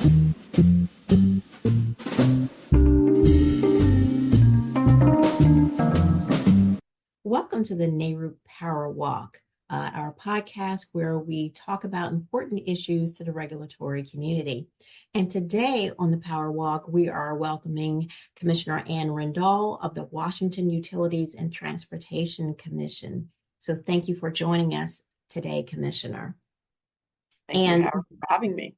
Welcome to the NARUC Power Walk, our podcast where we talk about important issues to the regulatory community. And today on the Power Walk, we are welcoming Commissioner Ann Rendahl of the Washington Utilities and Transportation Commission. So thank you for joining us today, Commissioner. Thank you for having me.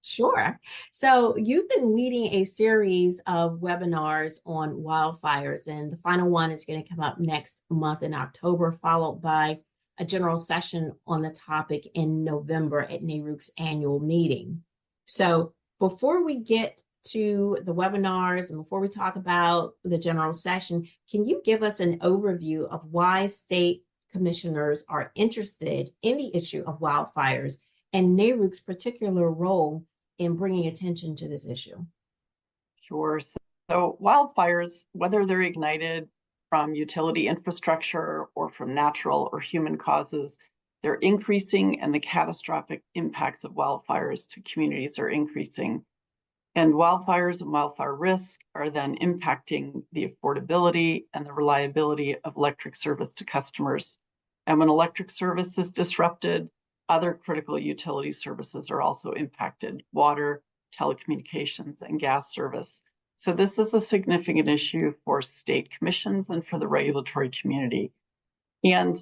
Sure. So you've been leading a series of webinars on wildfires, and the final one is going to come up next month in October, followed by a general session on the topic in November at NARUC's annual meeting. So before we get to the webinars and before we talk about the general session, can you give us an overview of why state commissioners are interested in the issue of wildfires and NARUC's particular role in bringing attention to this issue? Sure. So wildfires, whether they're ignited from utility infrastructure or from natural or human causes, they're increasing, and the catastrophic impacts of wildfires to communities are increasing. And wildfires and wildfire risk are then impacting the affordability and the reliability of electric service to customers. And when electric service is disrupted, other critical utility services are also impacted: water, telecommunications, and gas service. So this is a significant issue for state commissions and for the regulatory community. And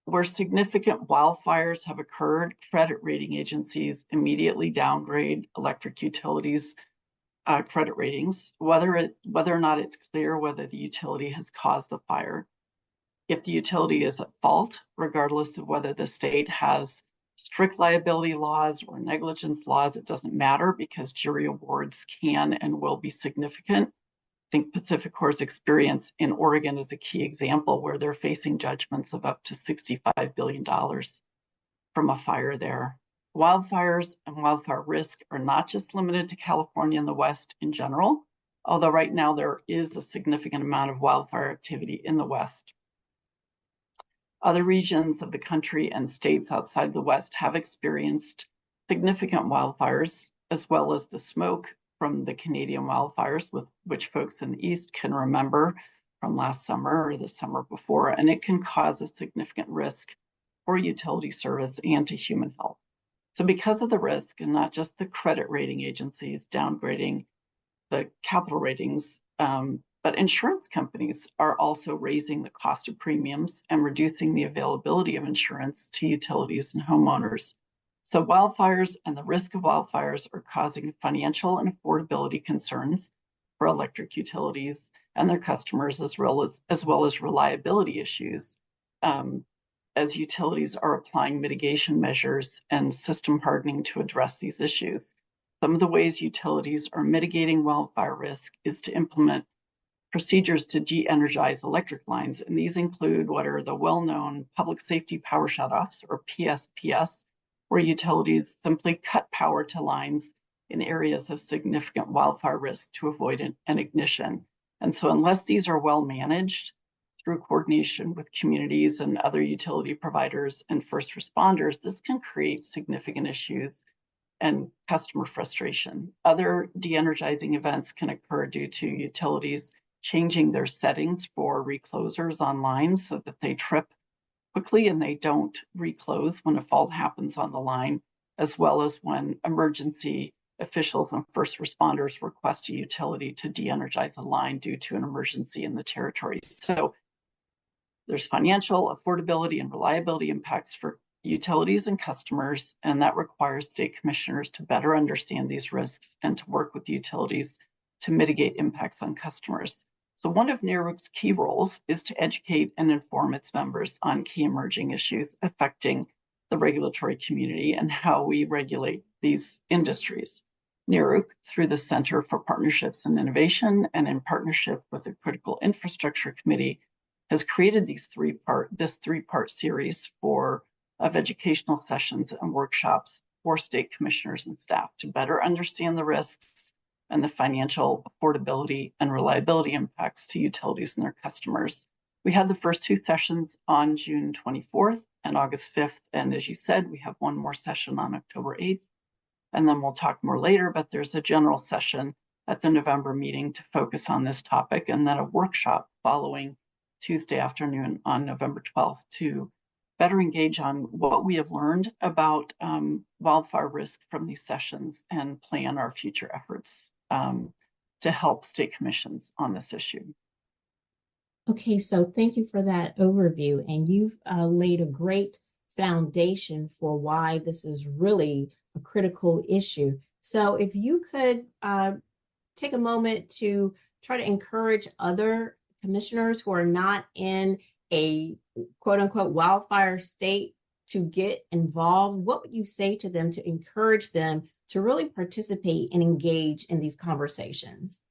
where significant wildfires have occurred, credit rating agencies immediately downgrade electric utilities' credit ratings, whether or not it's clear whether the utility has caused the fire. If the utility is at fault, regardless of whether the state has strict liability laws or negligence laws, it doesn't matter because jury awards can and will be significant. I think PacifiCorp's experience in Oregon is a key example where they're facing judgments of up to $65 billion from a fire there. Wildfires and wildfire risk are not just limited to California and the West in general, although right now there is a significant amount of wildfire activity in the West. Other regions of the country and states outside the West have experienced significant wildfires, as well as the smoke from the Canadian wildfires, which folks in the East can remember from last summer or the summer before, and it can cause a significant risk for utility service and to human health. So because of the risk, and not just the credit rating agencies downgrading the capital ratings, but insurance companies are also raising the cost of premiums and reducing the availability of insurance to utilities and homeowners. So wildfires and the risk of wildfires are causing financial and affordability concerns for electric utilities and their customers, as well as reliability issues, as utilities are applying mitigation measures and system hardening to address these issues. Some of the ways utilities are mitigating wildfire risk is to implement procedures to de-energize electric lines, and these include what are the well-known public safety power shutoffs, or PSPS, where utilities simply cut power to lines in areas of significant wildfire risk to avoid an ignition. And so unless these are well managed through coordination with communities and other utility providers and first responders, this can create significant issues and customer frustration. Other de-energizing events can occur due to utilities changing their settings for reclosers on lines so that they trip quickly and they don't reclose when a fault happens on the line, as well as when emergency officials and first responders request a utility to de-energize a line due to an emergency in the territory. So there's financial, affordability, and reliability impacts for utilities and customers, and that requires state commissioners to better understand these risks and to work with utilities to mitigate impacts on customers. So one of NARUC's key roles is to educate and inform its members on key emerging issues affecting the regulatory community and how we regulate these industries. NARUC, through the Center for Partnerships and Innovation and in partnership with the Critical Infrastructure Committee, has created this three-part series of educational sessions and workshops for state commissioners and staff to better understand the risks and the financial affordability and reliability impacts to utilities and their customers. We had the first two sessions on June 24th and August 5th. And as you said, we have one more session on October 8th. And then we'll talk more later, but there's a general session at the November meeting to focus on this topic, and then a workshop following Tuesday afternoon on November 12th to better engage on what we have learned about wildfire risk from these sessions and plan our future efforts to help state commissions on this issue. Okay, so thank you for that overview, and you've laid a great foundation for why this is really a critical issue. So if you could take a moment to try to encourage other commissioners who are not in a quote unquote wildfire state to get involved, what would you say to them to encourage them to really participate and engage in these conversations?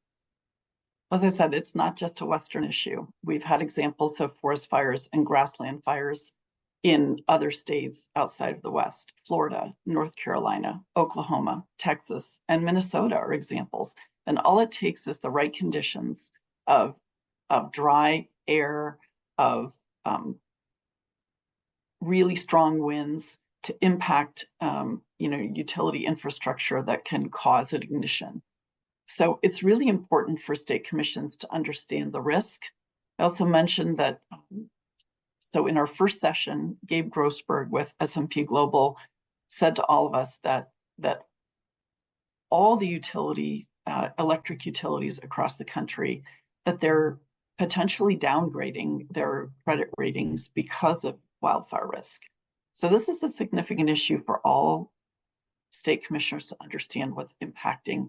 As I said, it's not just a Western issue. We've had examples of forest fires and grassland fires in other states outside of the West. Florida, North Carolina, Oklahoma, Texas, and Minnesota are examples. And all it takes is the right conditions of dry air, of really strong winds to impact utility infrastructure that can cause an ignition. So it's really important for state commissions to understand the risk. I also mentioned that, so in our first session, Gabe Grossberg with S&P Global said to all of us that all the electric utilities across the country, that they're potentially downgrading their credit ratings because of wildfire risk. So this is a significant issue for all state commissioners to understand what's impacting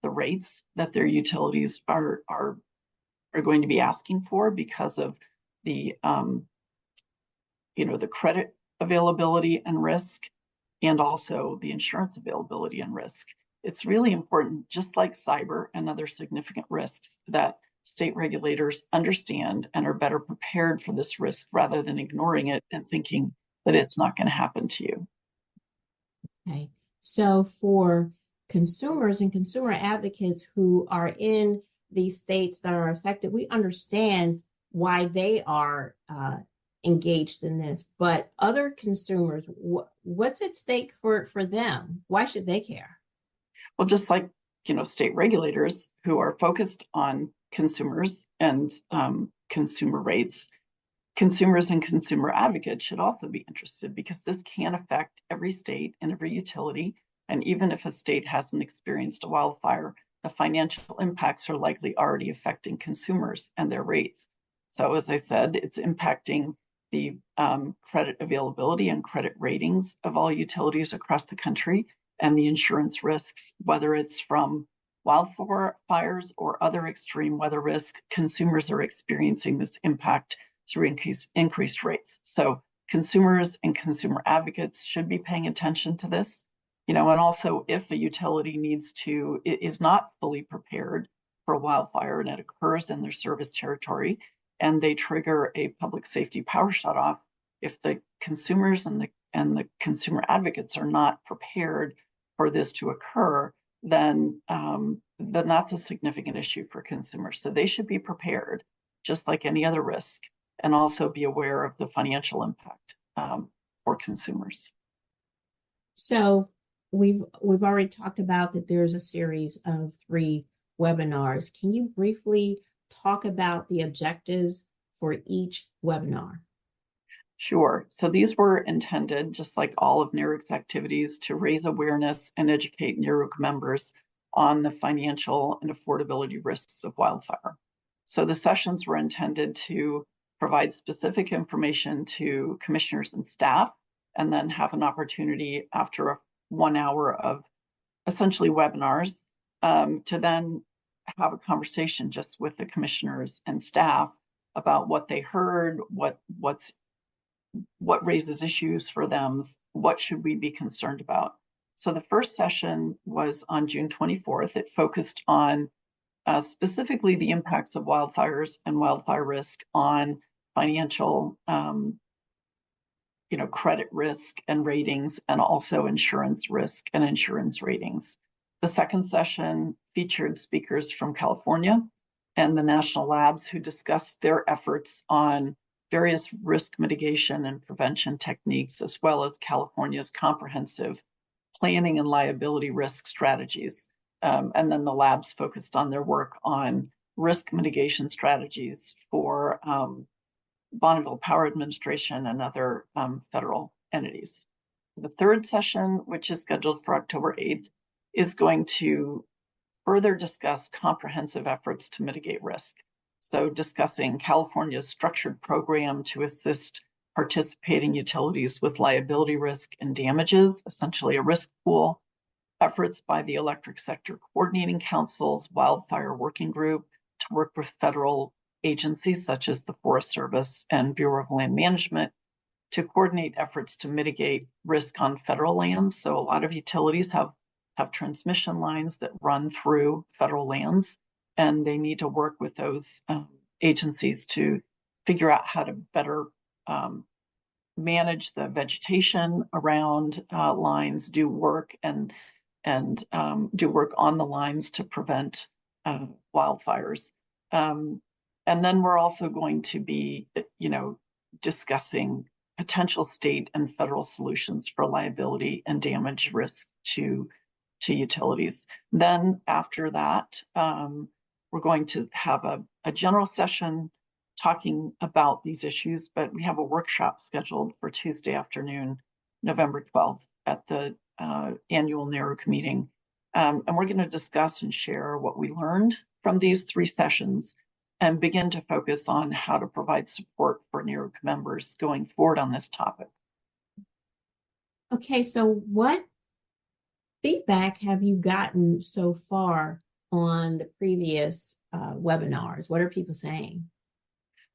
the rates that their utilities are going to be asking for because of the the credit availability and risk, and also the insurance availability and risk. It's really important, just like cyber and other significant risks, that state regulators understand and are better prepared for this risk rather than ignoring it and thinking that it's not going to happen to you. Okay, so for consumers and consumer advocates who are in these states that are affected, we understand why they are engaged in this, but other consumers, what's at stake for them? Why should they care? Well, just like state regulators who are focused on consumers and consumer rates, consumers and consumer advocates should also be interested, because this can affect every state and every utility. And even if a state hasn't experienced a wildfire, the financial impacts are likely already affecting consumers and their rates. So as I said, it's impacting the credit availability and credit ratings of all utilities across the country, and the insurance risks, whether it's from wildfires or other extreme weather risk. Consumers are experiencing this impact through increased rates. So consumers and consumer advocates should be paying attention to this. And also, if a utility is not fully prepared for a wildfire and it occurs in their service territory and they trigger a public safety power shutoff, if the consumers and the consumer advocates are not prepared for this to occur, then that's a significant issue for consumers. So they should be prepared, just like any other risk, and also be aware of the financial impact for consumers. So we've already talked about that there's a series of 3 webinars. Can you briefly talk about the objectives for each webinar? Sure. So these were intended, just like all of NARUC's activities, to raise awareness and educate NARUC members on the financial and affordability risks of wildfire. So the sessions were intended to provide specific information to commissioners and staff, and then have an opportunity after 1 hour of essentially webinars to then have a conversation just with the commissioners and staff about what they heard, what raises issues for them, what should we be concerned about. So the first session was on June 24th. It focused on specifically the impacts of wildfires and wildfire risk on financial credit risk and ratings, and also insurance risk and insurance ratings. The second session featured speakers from California and the national labs who discussed their efforts on various risk mitigation and prevention techniques, as well as California's comprehensive planning and liability risk strategies. And then the labs focused on their work on risk mitigation strategies for Bonneville Power Administration and other federal entities. The third session, which is scheduled for October 8th, is going to further discuss comprehensive efforts to mitigate risk. So discussing California's structured program to assist participating utilities with liability risk and damages, essentially a risk pool, efforts by the Electric Sector Coordinating Council's Wildfire Working Group to work with federal agencies such as the Forest Service and Bureau of Land Management to coordinate efforts to mitigate risk on federal lands. So a lot of utilities have transmission lines that run through federal lands, and they need to work with those agencies to figure out how to better manage the vegetation around lines, do work and do work on the lines to prevent wildfires. And then we're also going to be, discussing potential state and federal solutions for liability and damage risk to utilities. Then after that, we're going to have a general session talking about these issues, but we have a workshop scheduled for Tuesday afternoon, November 12th at the annual NARUC meeting. And we're going to discuss and share what we learned from these 3 sessions and begin to focus on how to provide support for NARUC members going forward on this topic. Okay, so what feedback have you gotten so far on the previous webinars? What are people saying?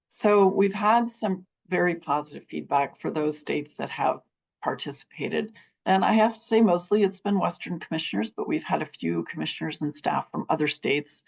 So we've had some very positive feedback for those states that have participated. And I have to say, mostly it's been Western commissioners, but we've had a few commissioners and staff from other states.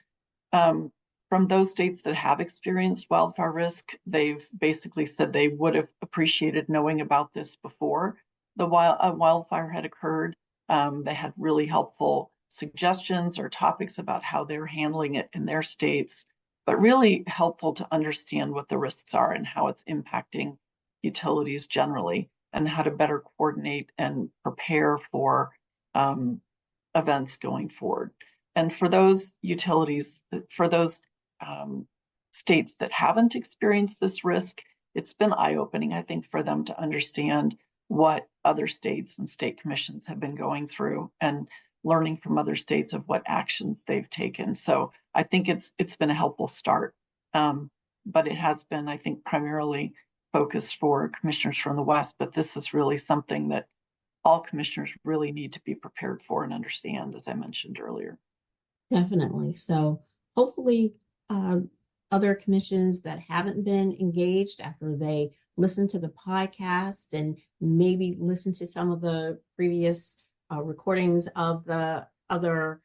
From those states that have experienced wildfire risk, they've basically said they would have appreciated knowing about this before the wildfire had occurred. They had really helpful suggestions or topics about how they're handling it in their states, but really helpful to understand what the risks are and how it's impacting utilities generally, and how to better coordinate and prepare for events going forward. And for those utilities, for those states that haven't experienced this risk, it's been eye-opening, I think, for them to understand what other states and state commissions have been going through and learning from other states of what actions they've taken. So I think it's been a helpful start, but it has been, I think, primarily focused for commissioners from the West, but this is really something that all commissioners really need to be prepared for and understand, as I mentioned earlier. Definitely. So hopefully other commissions that haven't been engaged after they listen to the podcast and maybe listen to some of the previous recordings of the other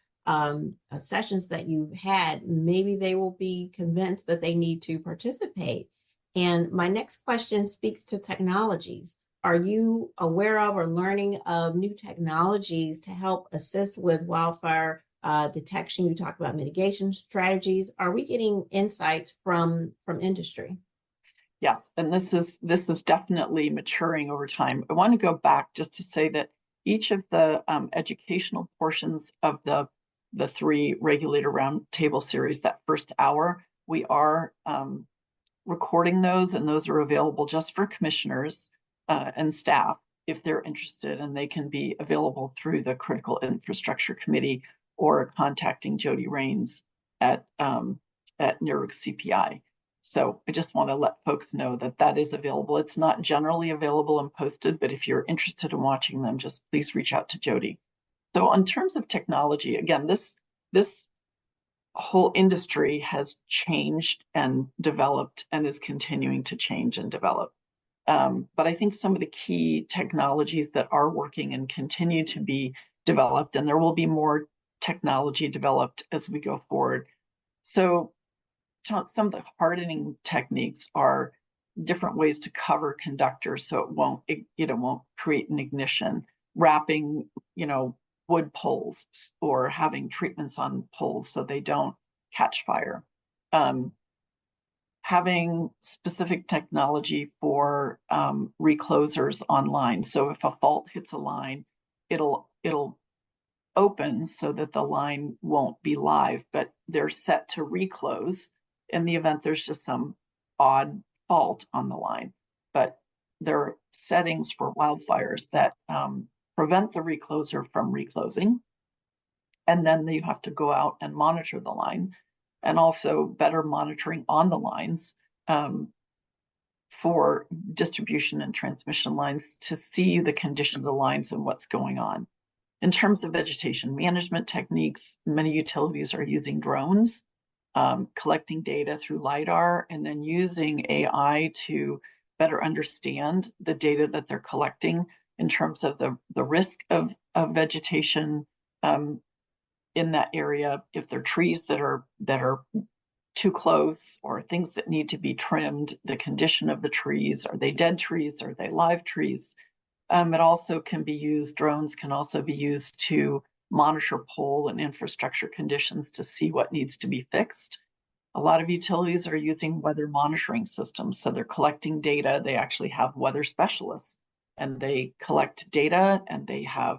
sessions that you've had, maybe they will be convinced that they need to participate. And my next question speaks to technologies. Are you aware of or learning of new technologies to help assist with wildfire detection? You talked about mitigation strategies. Are we getting insights from industry? Yes, and this is definitely maturing over time. I want to go back just to say that each of the educational portions of the 3 regulator roundtable series, that first hour, we are recording those, and those are available just for commissioners and staff if they're interested, and they can be available through the Critical Infrastructure Committee or contacting Jody Raines at NARUC CPI. So I just want to let folks know that that is available. It's not generally available and posted, but if you're interested in watching them, just please reach out to Jody. So in terms of technology, again, this whole industry has changed and developed and is continuing to change and develop. But I think some of the key technologies that are working and continue to be developed, and there will be more technology developed as we go forward. So some of the hardening techniques are different ways to cover conductors so it won't create an ignition, wrapping wood poles or having treatments on poles so they don't catch fire, having specific technology for reclosers on line. So if a fault hits a line, it'll it'll open so that the line won't be live, but they're set to reclose in the event there's just some odd fault on the line. But there are settings for wildfires that prevent the recloser from reclosing. And then you have to go out and monitor the line, and also better monitoring on the lines for distribution and transmission lines to see the condition of the lines and what's going on. In terms of vegetation management techniques, many utilities are using drones, collecting data through LiDAR, and then using AI to better understand the data that they're collecting in terms of the risk of vegetation in that area. If there are trees that are too close, or things that need to be trimmed, the condition of the trees, are they dead trees, are they live trees? It also can be used, drones can also be used to monitor pole and infrastructure conditions to see what needs to be fixed. A lot of utilities are using weather monitoring systems. So they're collecting data. They actually have weather specialists, and they collect data, and they have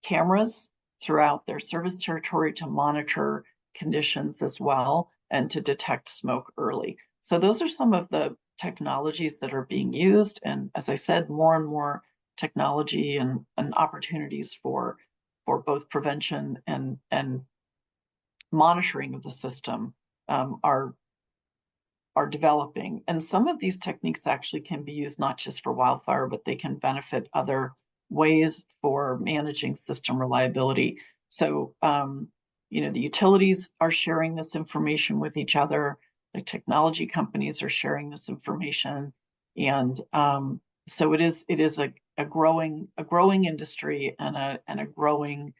cameras throughout their service territory to monitor conditions as well, and to detect smoke early. So those are some of the technologies that are being used. And as I said, more and more technology and opportunities for both prevention and monitoring of the system are developing. And some of these techniques actually can be used not just for wildfire, but they can benefit other ways for managing system reliability. So the utilities are sharing this information with each other. The technology companies are sharing this information, and so it is a growing industry and a growing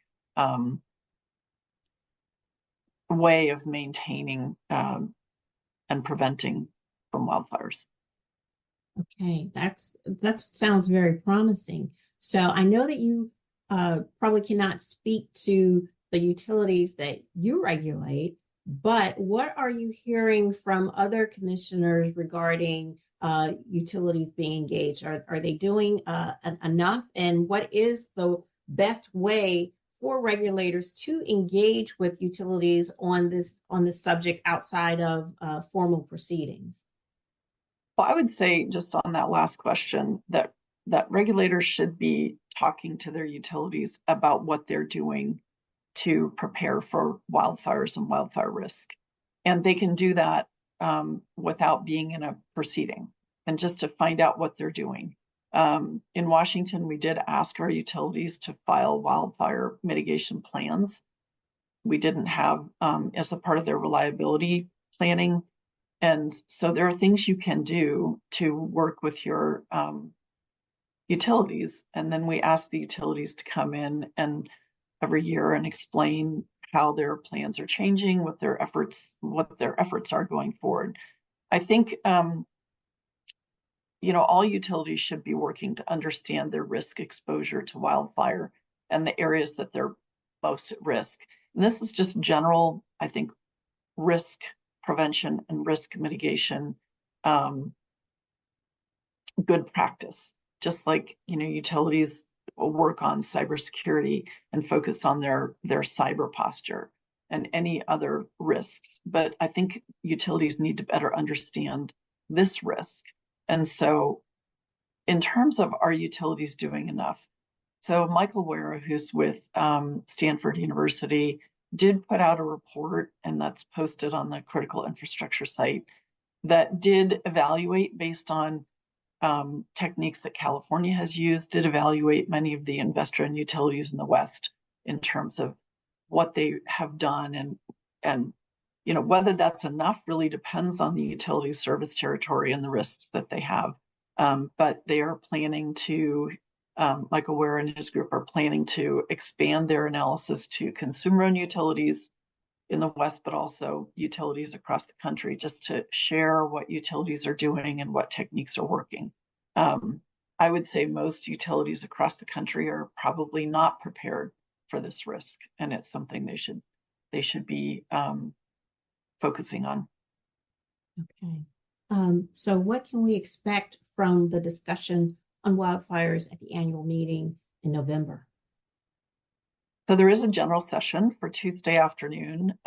way of maintaining and preventing from wildfires. Okay, that sounds very promising. So I know that you probably cannot speak to the utilities that you regulate, but what are you hearing from other commissioners regarding utilities being engaged? Are they doing enough? And what is the best way for regulators to engage with utilities on this subject outside of formal proceedings? Well, I would say, just on that last question, that regulators should be talking to their utilities about what they're doing to prepare for wildfires and wildfire risk. And they can do that without being in a proceeding, and just to find out what they're doing. In Washington, we did ask our utilities to file wildfire mitigation plans. We didn't have as a part of their reliability planning. And so there are things you can do to work with your utilities. And then we ask the utilities to come in and every year and explain how their plans are changing, what their efforts are going forward. I think all utilities should be working to understand their risk exposure to wildfire and the areas that they're most at risk. And this is just general, I think, risk prevention and risk mitigation good practice. Just like utilities will work on cybersecurity and focus on their cyber posture and any other risks. But I think utilities need to better understand this risk. And so in terms of, are utilities doing enough? So Michael Wara, who's with Stanford University, did put out a report, and that's posted on the critical infrastructure site, that did evaluate, based on techniques that California has used, did evaluate many of the investor-owned utilities in the West in terms of what they have done, and whether that's enough really depends on the utility service territory and the risks that they have. But they are planning to, Michael Ware and his group are planning to expand their analysis to consumer-owned utilities in the West, but also utilities across the country, just to share what utilities are doing and what techniques are working. I would say most utilities across the country are probably not prepared for this risk, and it's something they should be focusing on. Okay. So what can we expect from the discussion on wildfires at the annual meeting in November? So there is a general session for Tuesday afternoon.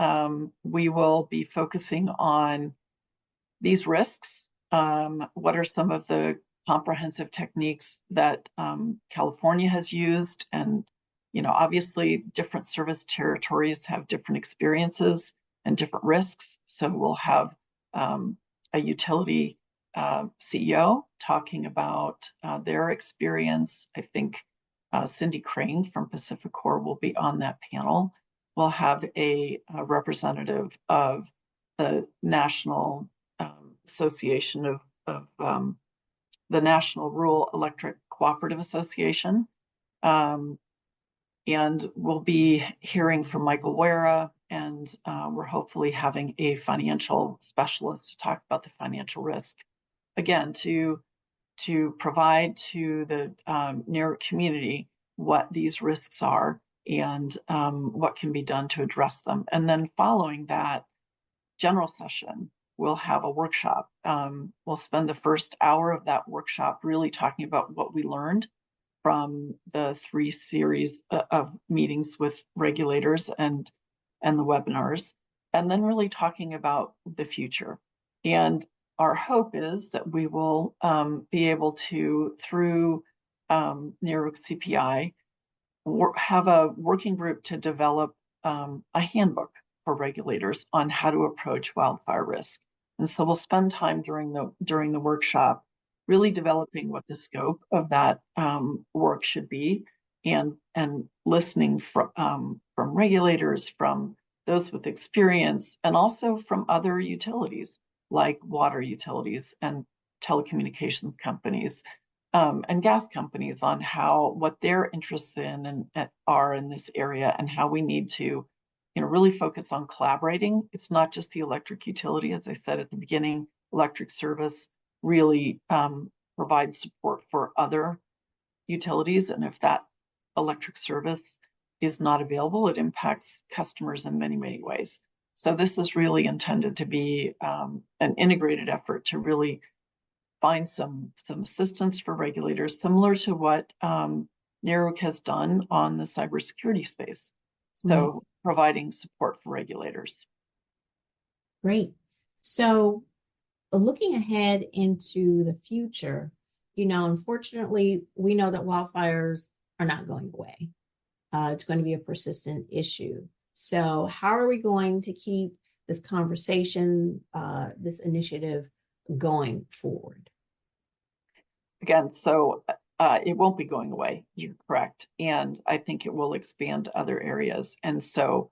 We will be focusing on these risks. What are some of the comprehensive techniques that California has used? And, obviously different service territories have different experiences and different risks. So we'll have a utility CEO talking about their experience. I think Cindy Crane from Pacificor will be on that panel. We'll have a representative of the National Association of the National Rural Electric Cooperative Association. And we'll be hearing from Michael Wera, and we're hopefully having a financial specialist to talk about the financial risk. Again, to provide to the NARUC community what these risks are and what can be done to address them. And then following that general session, we'll have a workshop. We'll spend the first hour of that workshop really talking about what we learned from the 3 series of meetings with regulators and the webinars, and then really talking about the future. And our hope is that we will be able to, through NARUC CPI, have a working group to develop a handbook for regulators on how to approach wildfire risk. And so we'll spend time during the workshop really developing what the scope of that work should be, and listening from regulators, from those with experience, and also from other utilities like water utilities and telecommunications companies and gas companies on what their interests in and are in this area, and how we need to really focus on collaborating. It's not just the electric utility. As I said at the beginning, electric service really provides support for other utilities. And if that electric service is not available, it impacts customers in many, many ways. So this is really intended to be an integrated effort to really find some assistance for regulators, similar to what NARUC has done on the cybersecurity space. So providing support for regulators. Great. So looking ahead into the future, unfortunately, we know that wildfires are not going away. It's going to be a persistent issue. So how are we going to keep this conversation, this initiative going forward? Again, so it won't be going away. You're correct. And I think it will expand to other areas. And so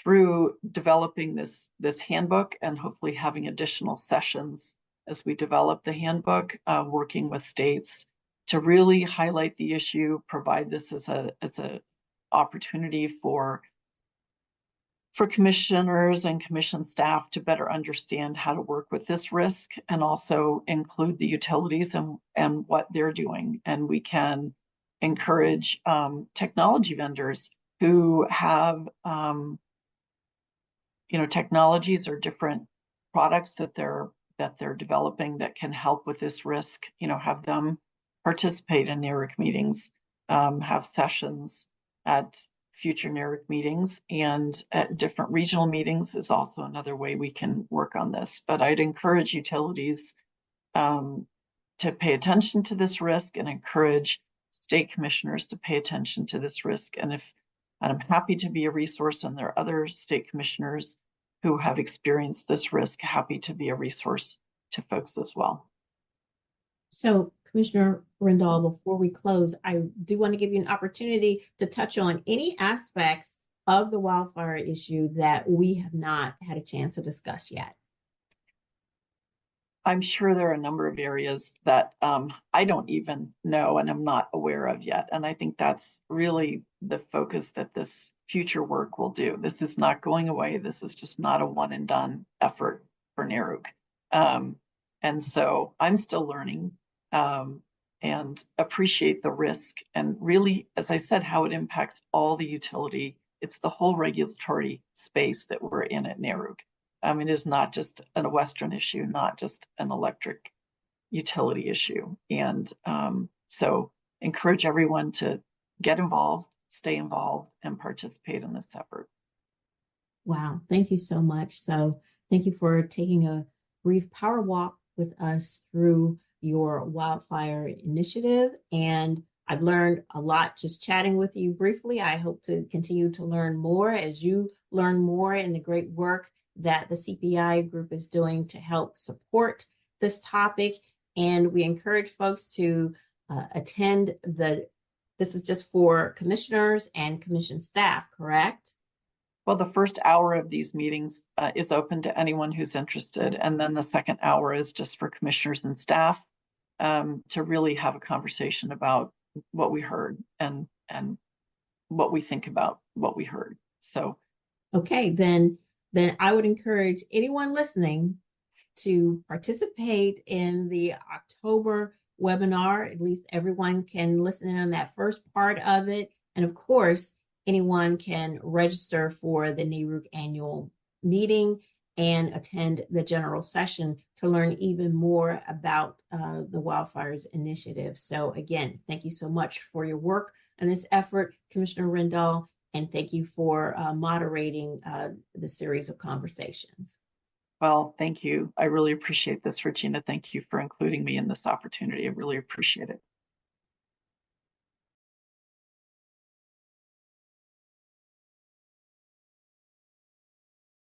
through developing this handbook, and hopefully having additional sessions as we develop the handbook, working with states to really highlight the issue, provide this as a opportunity for commissioners and commission staff to better understand how to work with this risk, and also include the utilities and what they're doing. And we can encourage technology vendors who have technologies or different products that they're developing that can help with this risk, have them participate in NARUC meetings, have sessions at future NARUC meetings, and at different regional meetings is also another way we can work on this. But I'd encourage utilities to pay attention to this risk, and encourage state commissioners to pay attention to this risk. And I'm happy to be a resource, and there are other state commissioners who have experienced this risk, happy to be a resource to folks as well. So, Commissioner Rendahl, before we close, I do want to give you an opportunity to touch on any aspects of the wildfire issue that we have not had a chance to discuss yet. I'm sure there are a number of areas that I don't even know and I'm not aware of yet. And I think that's really the focus that this future work will do. This is not going away. This is just not a one and done effort for NARUC. And so I'm still learning and appreciate the risk, and really, as I said, how it impacts all the utility. It's the whole regulatory space that we're in at NARUC. It is not just a Western issue, not just an electric utility issue. And so encourage everyone to get involved, stay involved and participate in this effort. Wow, thank you so much. So, thank you for taking a brief power walk with us through your wildfire initiative. And I've learned a lot just chatting with you briefly. I hope to continue to learn more as you learn more in the great work that the CPI group is doing to help support this topic. And we encourage folks to attend this is just for commissioners and commission staff, correct? Well, the first hour of these meetings is open to anyone who's interested. And then the second hour is just for commissioners and staff to really have a conversation about what we heard and what we think about what we heard. So, okay, then I would encourage anyone listening to participate in the October webinar. At least everyone can listen in on that first part of it. And of course, anyone can register for the NARUC annual meeting and attend the general session to learn even more about the Wildfires Initiative. So again, thank you so much for your work on this effort, Commissioner Rendahl, and thank you for moderating the series of conversations. Well, thank you. I really appreciate this, Regina. Thank you for including me in this opportunity. I really appreciate it.